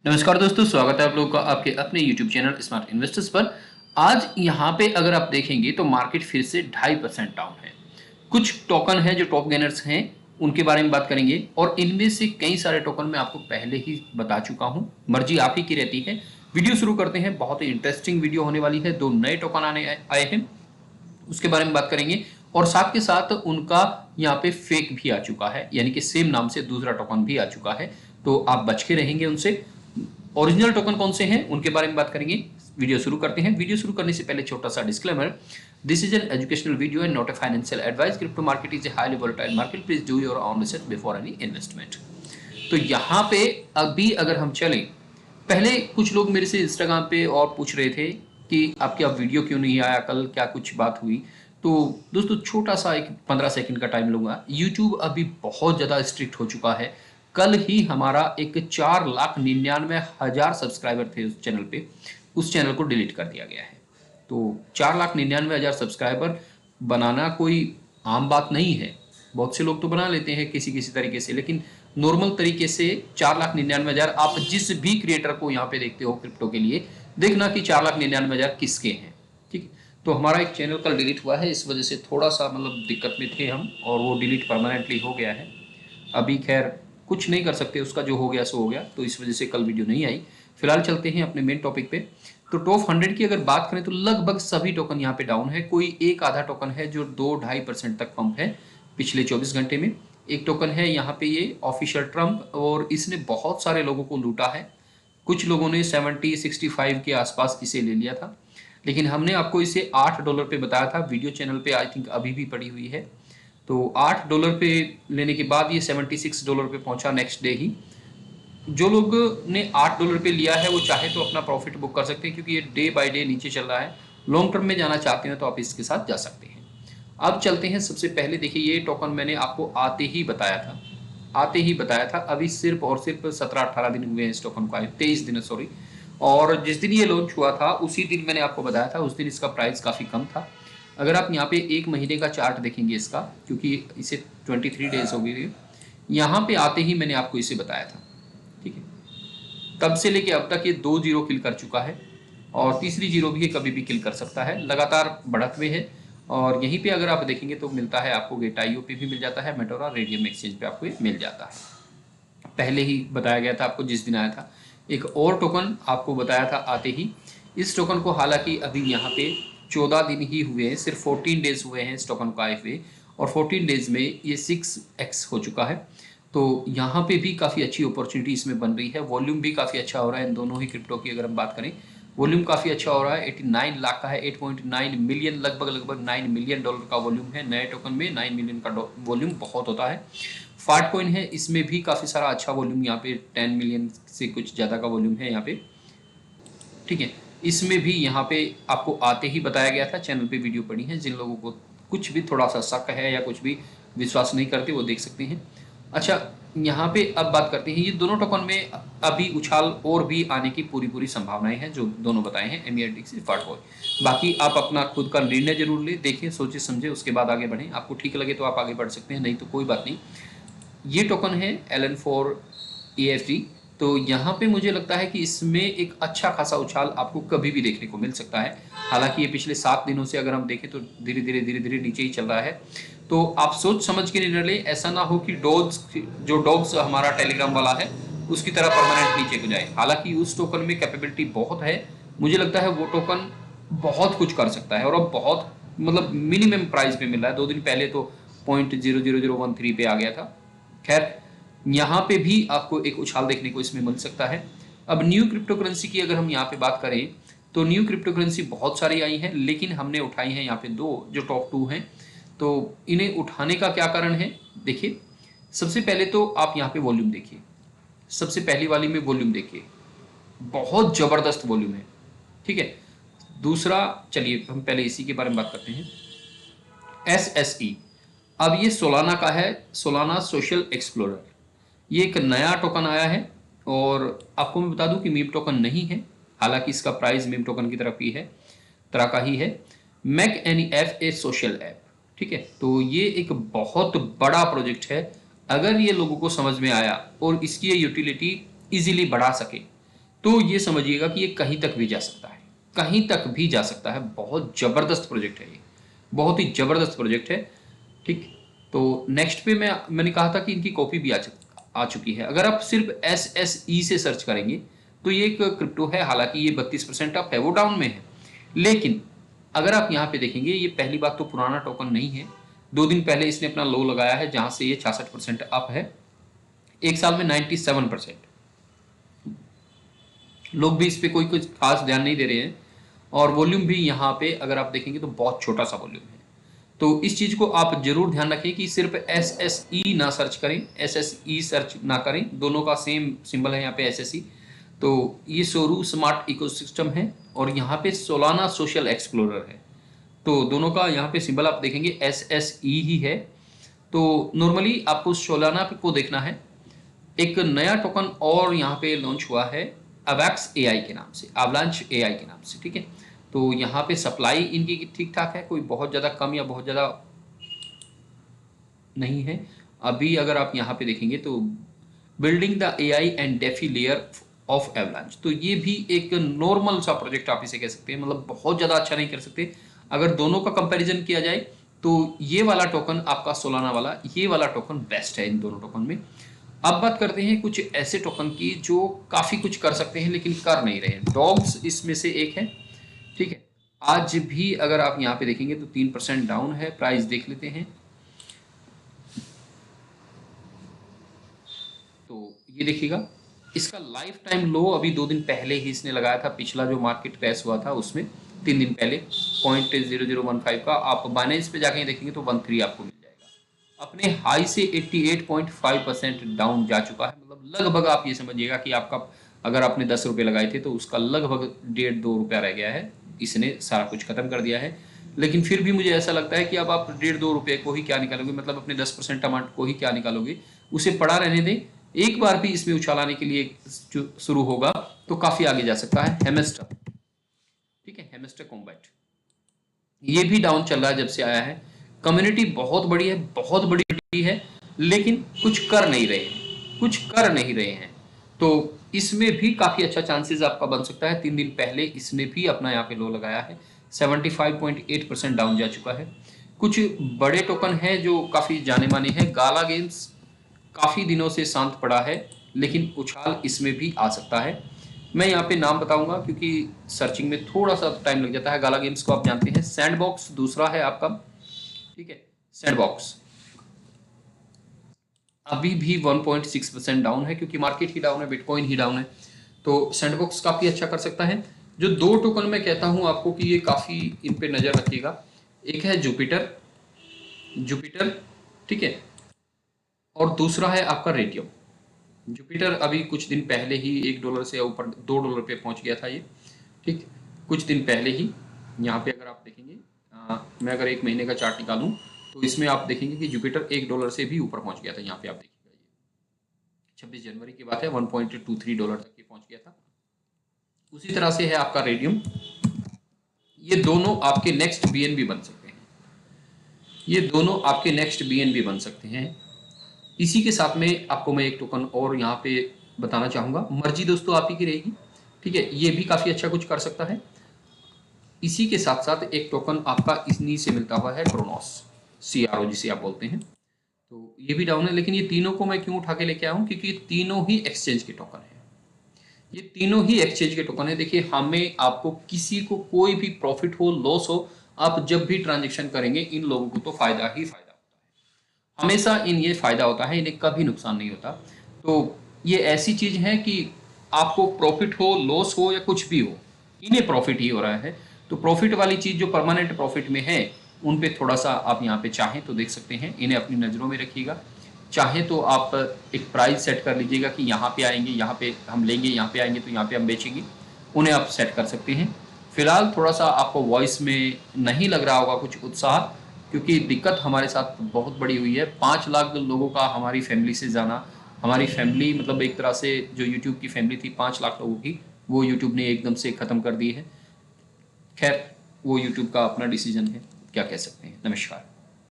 नमस्कार दोस्तों, स्वागत है आप लोगों का आपके अपने YouTube चैनल स्मार्ट इन्वेस्टर्स पर। आज यहाँ पे अगर आप देखेंगे तो मार्केट फिर से 2.5% डाउन है। कुछ टोकन है जो टॉप गेनर्स हैं, उनके बारे में बात करेंगे और इनमें से कई सारे टोकन मैं आपको पहले ही बता चुका हूँ। मर्जी आप ही की रहती है। वीडियो शुरू करते हैं। बहुत ही इंटरेस्टिंग वीडियो होने वाली है। 2 नए टोकन आए हैं, उसके बारे में बात करेंगे और साथ के साथ उनका यहाँ पे फेक भी आ चुका है, यानी कि सेम नाम से दूसरा टोकन भी आ चुका है, तो आप बच के रहेंगे उनसे। ओरिजिनल टोकन कौन से हैं उनके बारे में बात करेंगे। वीडियो शुरू करते हैं। वीडियो शुरू करने से पहले छोटा सा disclaimer, this is an educational video and not a financial advice. Crypto market is a highly volatile market, please do your own research before any investment. तो यहाँ पे अभी अगर हम चलें, पहले कुछ लोग मेरे से इंस्टाग्राम पे और पूछ रहे थे कि आपके अब वीडियो क्यों नहीं आया, कल क्या कुछ बात हुई। तो दोस्तों छोटा सा एक 15 सेकंड का टाइम लूंगा। यूट्यूब अभी बहुत ज़्यादा स्ट्रिक्ट हो चुका है। कल ही हमारा एक 4,99,000 सब्सक्राइबर थे उस चैनल पे, उस चैनल को डिलीट कर दिया गया है। तो 4,99,000 सब्सक्राइबर बनाना कोई आम बात नहीं है। बहुत से लोग तो बना लेते हैं किसी किसी तरीके से, लेकिन नॉर्मल तरीके से 4,99,000 आप जिस भी क्रिएटर को यहाँ पे देखते हो क्रिप्टो के लिए, देखना कि 4,99,000 किसके हैं। ठीक है, तो हमारा एक चैनल कल डिलीट हुआ है, इस वजह से थोड़ा सा मतलब दिक्कत में थे हम, और वो डिलीट परमानेंटली हो गया है। अभी खैर कुछ नहीं कर सकते, उसका जो हो गया सो हो गया, तो इस वजह से कल वीडियो नहीं आई। फिलहाल चलते हैं अपने मेन टॉपिक पे। तो टॉप 100 की अगर बात करें तो लगभग सभी टोकन यहाँ पे डाउन है। कोई एक आधा टोकन है जो 2-2.5% तक पंप है पिछले 24 घंटे में। एक टोकन है यहाँ पे ये ऑफिशियल ट्रम्प, और इसने बहुत सारे लोगों को लूटा है। कुछ लोगों ने 70-65 के आसपास इसे ले लिया था, लेकिन हमने आपको इसे $8 पे बताया था वीडियो चैनल पे। आई थिंक अभी भी पड़ी हुई है। तो $8 पे लेने के बाद ये $76 पे पहुंचा नेक्स्ट डे ही। जो लोग ने $8 पे लिया है वो चाहे तो अपना प्रॉफिट बुक कर सकते हैं, क्योंकि ये डे बाय डे नीचे चल रहा है। लॉन्ग टर्म में जाना चाहते हैं तो आप इसके साथ जा सकते हैं। अब चलते हैं, सबसे पहले देखिए ये टोकन मैंने आपको आते ही बताया था। अभी सिर्फ और सिर्फ 17-18 दिन हुए हैं इस टोकन को आए, 23 दिन सॉरी। और जिस दिन ये लॉन्च हुआ था उसी दिन मैंने आपको बताया था, उस दिन इसका प्राइस काफ़ी कम था। अगर आप यहाँ पे एक महीने का चार्ट देखेंगे इसका, क्योंकि इसे 23 डेज हो गए, यहाँ पे आते ही मैंने आपको इसे बताया था। ठीक है, तब से लेके अब तक ये 2 जीरो किल कर चुका है, और तीसरी जीरो भी ये कभी भी किल कर सकता है। लगातार बढ़त में है, और यहीं पे अगर आप देखेंगे तो मिलता है आपको, गेट.io पे भी मिल जाता है, मेटोरा रेडियम एक्सचेंज पे आपको ये मिल जाता है। पहले ही बताया गया था आपको जिस दिन आया था। एक और टोकन आपको बताया था आते ही। इस टोकन को हालांकि अभी यहाँ पे 14 दिन ही हुए हैं, सिर्फ 14 डेज हुए हैं इस टोकन को आए हुए, और 14 डेज में ये 6x हो चुका है। तो यहाँ पे भी काफ़ी अच्छी अपॉर्चुनिटी इसमें बन रही है। वॉल्यूम भी काफ़ी अच्छा हो रहा है इन दोनों ही क्रिप्टो की अगर हम बात करें। वॉल्यूम काफ़ी अच्छा हो रहा है, 89 लाख का है, 8.9 मिलियन, लगभग $9 मिलियन का वॉल्यूम है। नए टोकन में 9 मिलियन का वॉल्यूम बहुत होता है। फाट कॉइन है, इसमें भी काफ़ी सारा अच्छा वॉल्यूम, यहाँ पे 10 मिलियन से कुछ ज़्यादा का वॉल्यूम है यहाँ पे। ठीक है, इसमें भी यहाँ पे आपको आते ही बताया गया था, चैनल पे वीडियो पड़ी है। जिन लोगों को कुछ भी थोड़ा सा शक है या कुछ भी विश्वास नहीं करते वो देख सकते हैं। अच्छा, यहाँ पे अब बात करते हैं, ये दोनों टोकन में अभी उछाल और भी आने की पूरी संभावनाएं हैं, जो दोनों बताए हैं, MERTX फाटकॉइन। बाकी आप अपना खुद का निर्णय जरूर ले, देखें, सोचे समझे, उसके बाद आगे बढ़ें। आपको ठीक लगे तो आप आगे बढ़ सकते हैं, नहीं तो कोई बात नहीं। ये टोकन है LN4 EFG। तो यहाँ पे मुझे लगता है कि इसमें एक अच्छा खासा उछाल आपको कभी भी देखने को मिल सकता है। हालांकि ये पिछले 7 दिनों से अगर हम देखें तो धीरे धीरे नीचे ही चल रहा है। तो आप सोच समझ के निर्णय लें, ऐसा ना हो कि डॉग्स हमारा टेलीग्राम वाला है उसकी तरह परमानेंट नीचे को जाए। हालांकि उस टोकन में कैपेबिलिटी बहुत है, मुझे लगता है वो टोकन बहुत कुछ कर सकता है, और अब बहुत मतलब मिनिमम प्राइस पे मिल रहा है। 2 दिन पहले तो 0.00013 पे आ गया था। खैर, यहाँ पे भी आपको एक उछाल देखने को इसमें मिल सकता है। अब न्यू क्रिप्टो करेंसी की अगर हम यहाँ पे बात करें तो न्यू क्रिप्टो करेंसी बहुत सारी आई हैं, लेकिन हमने उठाई हैं यहाँ पे 2 जो टॉप 2 हैं। तो इन्हें उठाने का क्या कारण है, देखिए। सबसे पहले तो आप यहाँ पे वॉल्यूम देखिए, सबसे पहली वाली में वॉल्यूम देखिए, बहुत जबरदस्त वॉल्यूम है। ठीक है, दूसरा चलिए हम पहले इसी के बारे में बात करते हैं, SSE। अब ये सोलाना का है, सोलाना सोशल एक्सप्लोरर। ये एक नया टोकन आया है, और आपको मैं बता दूं कि मीम टोकन नहीं है, हालांकि इसका प्राइस मीम टोकन की तरह का ही है। मैक एनी एफ ए सोशल ऐप। ठीक है, तो ये एक बहुत बड़ा प्रोजेक्ट है। अगर ये लोगों को समझ में आया और इसकी ये यूटिलिटी इजीली बढ़ा सके, तो ये समझिएगा कि ये कहीं तक भी जा सकता है, कहीं तक भी जा सकता है। बहुत ज़बरदस्त प्रोजेक्ट है ये, बहुत ही ज़बरदस्त प्रोजेक्ट है। ठीक, तो नेक्स्ट पे मैंने कहा था कि इनकी कॉपी भी आ चुकी है। अगर आप सिर्फ SSE से सर्च करेंगे तो ये एक क्रिप्टो है, हालांकि ये 32% अप है, वो डाउन में है। लेकिन अगर आप यहाँ पे देखेंगे, ये पहली बात तो पुराना टोकन नहीं है। 2 दिन पहले इसने अपना लो लगाया है जहां से ये 66% अप है, एक साल में 97%। लोग भी इस पे कोई कुछ खास ध्यान नहीं दे रहे हैं, और वॉल्यूम भी यहाँ पे अगर आप देखेंगे तो बहुत छोटा सा वॉल्यूम है। तो इस चीज़ को आप जरूर ध्यान रखें कि सिर्फ SSE ना सर्च करें, SSE सर्च ना करें, दोनों का सेम सिंबल है यहाँ पे SSE। तो ये सोरू स्मार्ट इकोसिस्टम है और यहाँ पे सोलाना सोशल एक्सप्लोरर है। तो दोनों का यहाँ पे सिंबल आप देखेंगे SSE ही है। तो नॉर्मली आपको सोलाना को देखना है। एक नया टोकन और यहाँ पे लॉन्च हुआ है अवैक्स AI के नाम से, अवलांच AI के नाम से। ठीक है, तो यहाँ पे सप्लाई इनकी ठीक ठाक है, कोई बहुत ज़्यादा कम या बहुत ज़्यादा नहीं है। अभी अगर आप यहाँ पे देखेंगे तो building the AI and DeFi layer of avalanche, तो ये भी एक नॉर्मल सा प्रोजेक्ट आप इसे कह सकते हैं, मतलब बहुत ज़्यादा अच्छा नहीं कर सकते। अगर दोनों का कंपैरिजन किया जाए तो ये वाला टोकन आपका सोलाना वाला, ये वाला टोकन बेस्ट है इन दोनों टोकन में। अब बात करते हैं कुछ ऐसे टोकन की जो काफ़ी कुछ कर सकते हैं लेकिन कर नहीं रहे हैं। डॉग्स इसमें से एक है। ठीक है, आज भी अगर आप यहाँ पे देखेंगे तो 3% डाउन है। प्राइस देख लेते हैं, तो ये देखिएगा इसका लाइफ टाइम लो अभी 2 दिन पहले ही इसने लगाया था। पिछला जो मार्केट क्रैश हुआ था उसमें 3 दिन पहले 0.0015 का, आप बाइनेंस पे जाके देखेंगे तो 13 आपको मिल जाएगा। अपने हाई से 88.5% डाउन जा चुका है, मतलब लगभग आप ये समझिएगा कि आपका अगर आपने 10 रुपये लगाए थे तो उसका लगभग 1.5-2 रुपया रह गया है। इसने सारा कुछ खत्म कर दिया है। लेकिन फिर भी मुझे ऐसा लगता है कि अब आप 1.5-2 रुपये को ही क्या निकालोगे, मतलब अपने 10% अमाउंट को ही क्या निकालोगे, उसे पड़ा रहने दें। एक बार भी इसमें उछाल आने के लिए शुरू होगा तो काफी आगे जा सकता है। हेमस्टर, ठीक है, हेमस्टर कॉम्बैट ये भी डाउन चल रहा है जब से आया है। कम्युनिटी बहुत बड़ी है, बहुत बड़ी है, लेकिन कुछ कर नहीं रहे हैं, कुछ कर नहीं रहे हैं। तो इसमें भी काफी अच्छा चांसेस आपका बन सकता है। 3 दिन पहले इसने भी अपना यहाँ पे लो लगाया है, 75.8% डाउन जा चुका है। कुछ बड़े टोकन है जो काफी जाने माने हैं। गाला गेम्स काफी दिनों से शांत पड़ा है, लेकिन उछाल इसमें भी आ सकता है। मैं यहाँ पे नाम बताऊंगा क्योंकि सर्चिंग में थोड़ा सा टाइम लग जाता है। गाला गेम्स को आप जानते हैं। सैंडबॉक्स दूसरा है आपका, ठीक है। सैंडबॉक्स अभी भी 1.6% डाउन है क्योंकि मार्केट ही डाउन है, बिटकॉइन ही डाउन है। तो सैंडबॉक्स काफी अच्छा कर सकता है। जो दो टोकन मैं कहता हूं आपको कि ये काफी इन पे नजर रखिएगा, एक है जुपिटर, जुपिटर, ठीक है, और दूसरा है आपका रेडियम। जुपिटर अभी कुछ दिन पहले ही $1 से ऊपर $2 पे पहुंच गया था ये, ठीक, कुछ दिन पहले ही। यहाँ पे अगर आप देखेंगे, मैं अगर 1 महीने का चार्ट निकालूं तो इसमें आप देखेंगे कि जुपिटर $1 से भी ऊपर पहुंच गया था। यहाँ पे आप देखिएगा, ये 26 जनवरी की बात है, $1.23 तक ये पहुंच गया था। उसी तरह से है आपका रेडियम। ये दोनों आपके नेक्स्ट बीएनबी बन सकते हैं, ये दोनों आपके नेक्स्ट बीएनबी बन सकते हैं। इसी के साथ में आपको मैं एक टोकन और यहाँ पे बताना चाहूंगा, मर्जी दोस्तों आप ही की रहेगी, ठीक है। ये भी काफी अच्छा कुछ कर सकता है। इसी के साथ साथ एक टोकन आपका इन्हीं से मिलता हुआ है, क्रोनोस, CRO जिसे आप बोलते हैं। तो ये भी डाउन है, लेकिन ये तीनों को मैं क्यों उठा के लेके आया हूँ, क्योंकि ये तीनों ही एक्सचेंज के टोकन है। ये तीनों ही एक्सचेंज के टोकन है। देखिए, हमें आपको किसी को कोई भी प्रॉफिट हो लॉस हो, आप जब भी ट्रांजेक्शन करेंगे इन लोगों को तो फायदा ही फायदा होता है, हमेशा इन ये फायदा होता है, इन्हें कभी नुकसान नहीं होता। तो ये ऐसी चीज है कि आपको प्रॉफिट हो लॉस हो या कुछ भी हो, इन्हें प्रॉफिट ही हो रहा है। तो प्रॉफिट वाली चीज जो परमानेंट प्रॉफिट में है उन पे थोड़ा सा आप यहाँ पे चाहें तो देख सकते हैं, इन्हें अपनी नज़रों में रखिएगा। चाहे तो आप एक प्राइस सेट कर लीजिएगा कि यहाँ पे आएंगे, यहाँ पे हम लेंगे, यहाँ पे आएंगे तो यहाँ पे हम बेचेंगे, उन्हें आप सेट कर सकते हैं। फिलहाल थोड़ा सा आपको वॉइस में नहीं लग रहा होगा कुछ उत्साह, क्योंकि दिक्कत हमारे साथ बहुत बड़ी हुई है। 5 लाख लोगों का हमारी फैमिली से जाना, हमारी फैमिली मतलब एक तरह से जो यूट्यूब की फैमिली थी 5 लाख लोगों की, वो यूट्यूब ने एकदम से ख़त्म कर दी है। खैर, वो यूट्यूब का अपना डिसीजन है, क्या कह सकते हैं। नमस्कार।